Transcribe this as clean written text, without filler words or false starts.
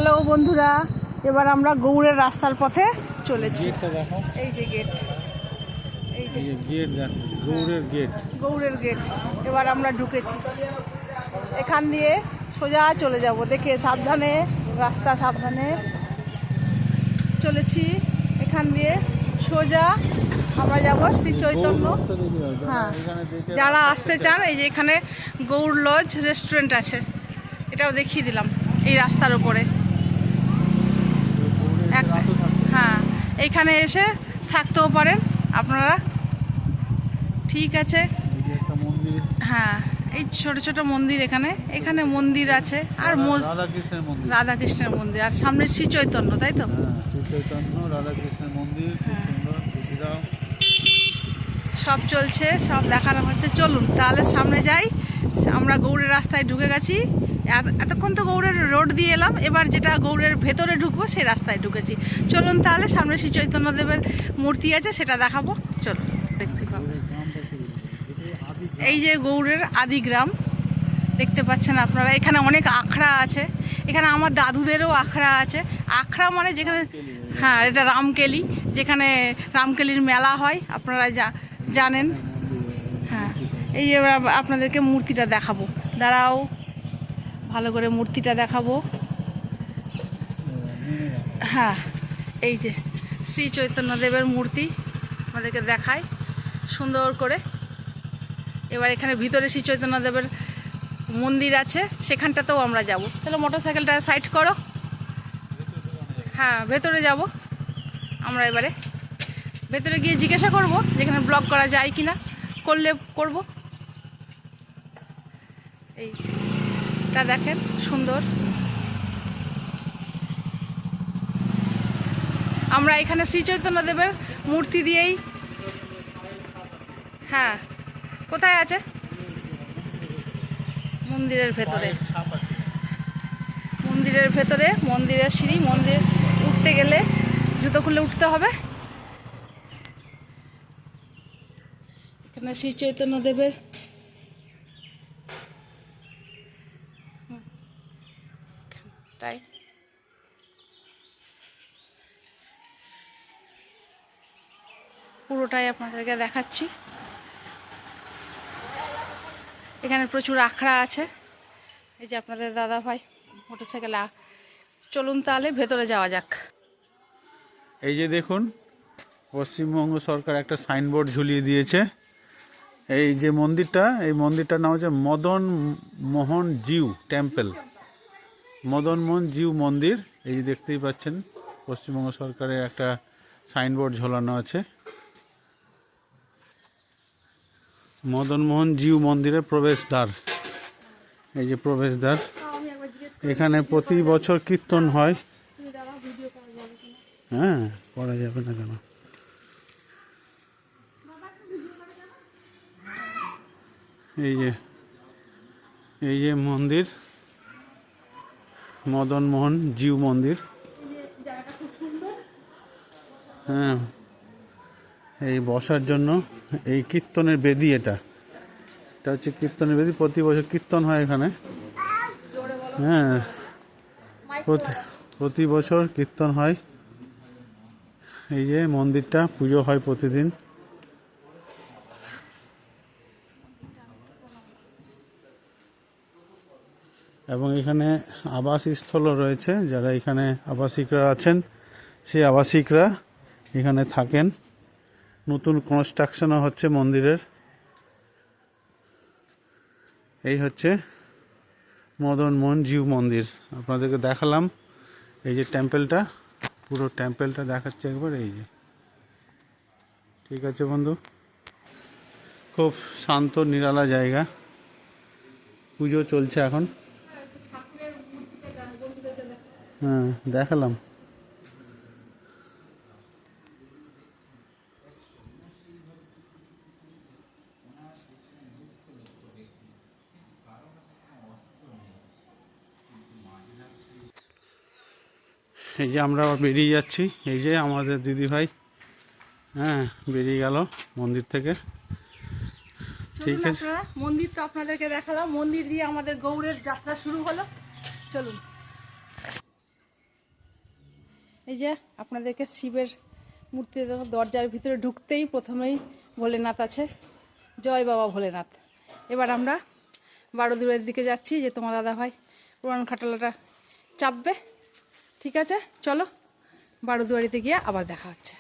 Hello বন্ধুরা, এবার আমরা গৌড়ের রাস্তার পথে চলেছি। এই যে গেট, এই যে গেট, গৌড়ের গেট। গৌড়ের গেট এবার আমরা ঢুকেছি। এখান দিয়ে সোজা চলে যাব, দেখে সাবধানে, রাস্তা সাবধানে চলেছি। এখান দিয়ে সোজা আমরা যাব শ্রী চৈতন্য। হ্যাঁ, যারা আসতে চান, এই যে এখানে গৌড় লজ রেস্টুরেন্ট আছে, এটাও দেখিয়ে দিলাম এই রাস্তার উপরে। হ্যাঁ, এইখানে এসে থাকতেও পারেন আপনারা, ঠিক আছে। হ্যাঁ, এই ছোট ছোট মন্দির, এখানে এখানে মন্দির আছে, আর রাধাকৃষ্ণের মন্দির, আর সামনে শ্রী চৈতন্য, তাই তো? শ্রী চৈতন্য, রাধাকৃষ্ণের মন্দির, সব চলছে, সব দেখানো হচ্ছে। চলুন তাহলে সামনে যাই। আমরা গৌড়ের রাস্তায় ঢুকে গেছি। এতক্ষণ তো গৌড়ের রোড দিয়ে এলাম, এবার যেটা গৌড়ের ভেতরে ঢুকবো সেই রাস্তায় ঢুকেছি। চলুন তাহলে, সামনে শ্রী চৈতন্যদেবের মূর্তি আছে, সেটা দেখাবো। চলুন, দেখতে পাবো। এই যে গৌড়ের আদি গ্রাম দেখতে পাচ্ছেন আপনারা। এখানে অনেক আখড়া আছে, এখানে আমার দাদুদেরও আখড়া আছে। আখড়া মানে যেখানে, হ্যাঁ, এটা রামকেলি, যেখানে রামকেলির মেলা হয়, আপনারা জানেন। হ্যাঁ, এই এবার আপনাদেরকে মূর্তিটা দেখাবো, দাঁড়াও, ভালো করে মূর্তিটা দেখাবো। হ্যাঁ, এই যে শ্রী চৈতন্যদেবের মূর্তি আমাদেরকে দেখায় সুন্দর করে। এবার এখানে ভিতরে শ্রী চৈতন্যদেবের মন্দির আছে, সেখানটাতেও আমরা যাব। তাহলে মোটরসাইকেলটা সাইড করো। হ্যাঁ, ভেতরে যাব আমরা। এবারে ভেতরে গিয়ে জিজ্ঞাসা করব যেখানে ব্লগ করা যায় কি না, করলে করব। এইটা দেখেন, সুন্দর। আমরা এখানে শ্রী চৈতন্যদেবের মূর্তি দিয়েই, হ্যাঁ, কোথায় আছে? মন্দিরের ভেতরে, মন্দিরের ভেতরে, মন্দিরের সিঁড়ি, মন্দির উঠতে গেলে জুতো খুলে উঠতে হবে। এখানে শ্রী চৈতন্যদেবের তাই পুরোটাই আপনাদেরকে দেখাচ্ছি। এখানে প্রচুর আখড়া আছে। এই যে আপনাদের দাদা ভাই মোটরসাইকেল। চলুন তাহলে ভেতরে যাওয়া যাক। এই যে দেখুন, পশ্চিমবঙ্গ সরকার একটা সাইনবোর্ড ঝুলিয়ে দিয়েছে। এই যে মন্দিরটা, এই মন্দিরটার নাম হচ্ছে মদন মোহন জিউ টেম্পল, মদন মোহন জিউ মন্দির। এই যে দেখতেই পাচ্ছেন, পশ্চিমবঙ্গ সরকারের একটা সাইনবোর্ড ঝোলানো আছে। মদন মোহন জিউ মন্দিরের প্রবেশদ্বার, এই যে প্রবেশদ্বার। এখানে প্রতি বছর কীর্তন হয়। হ্যাঁ, করা যাবে না কেন? এই যে মন্দির, মদন মোহন জিউ মন্দির। হ্যাঁ, এই বসার জন্য এই কীর্তনের বেদি, এটা হচ্ছে কীর্তনের বেদি। প্রতি বছর কীর্তন হয় এখানে। হ্যাঁ, প্রতি বছর কীর্তন হয়। এই যে মন্দিরটা, পুজো হয় প্রতিদিন। এবং এখানে আবাসস্থলও রয়েছে, যারা এখানে আবাসিকরা আছেন, সেই আবাসিকরা এখানে থাকেন। নতুন কনস্ট্রাকশনও হচ্ছে মন্দিরের। এই হচ্ছে মদন মোহন জিউ মন্দির, আপনাদেরকে দেখালাম। এই যে টেম্পলটা, পুরো টেম্পলটা দেখাচ্ছে একবার। এই যে, ঠিক আছে বন্ধু, খুব শান্ত নিরালা জায়গা। পুজো চলছে এখন। হ্যাঁ, দেখালাম। এই যে আমরা বেরিয়ে যাচ্ছি। এই যে আমাদের দিদিভাই, হ্যাঁ, বেরিয়ে গেল মন্দির থেকে। ঠিক আছে, মন্দির তো আপনাদেরকে দেখালাম। মন্দির দিয়ে আমাদের গৌড়ের যাত্রা শুরু হলো। চলুন। এই যে আপনাদেরকে শিবের মূর্তি দরজার ভিতরে ঢুকতেই প্রথমেই ভোলেনাথ আছে। জয় বাবা ভোলেনাথ। এবার আমরা বারোদুয়ারের দিকে যাচ্ছি, যে তোমার দাদাভাই পুরান খাটালাটা চাপবে। ঠিক আছে, চলো বারোদুয়ারিতে গিয়ে আবার দেখা হচ্ছে।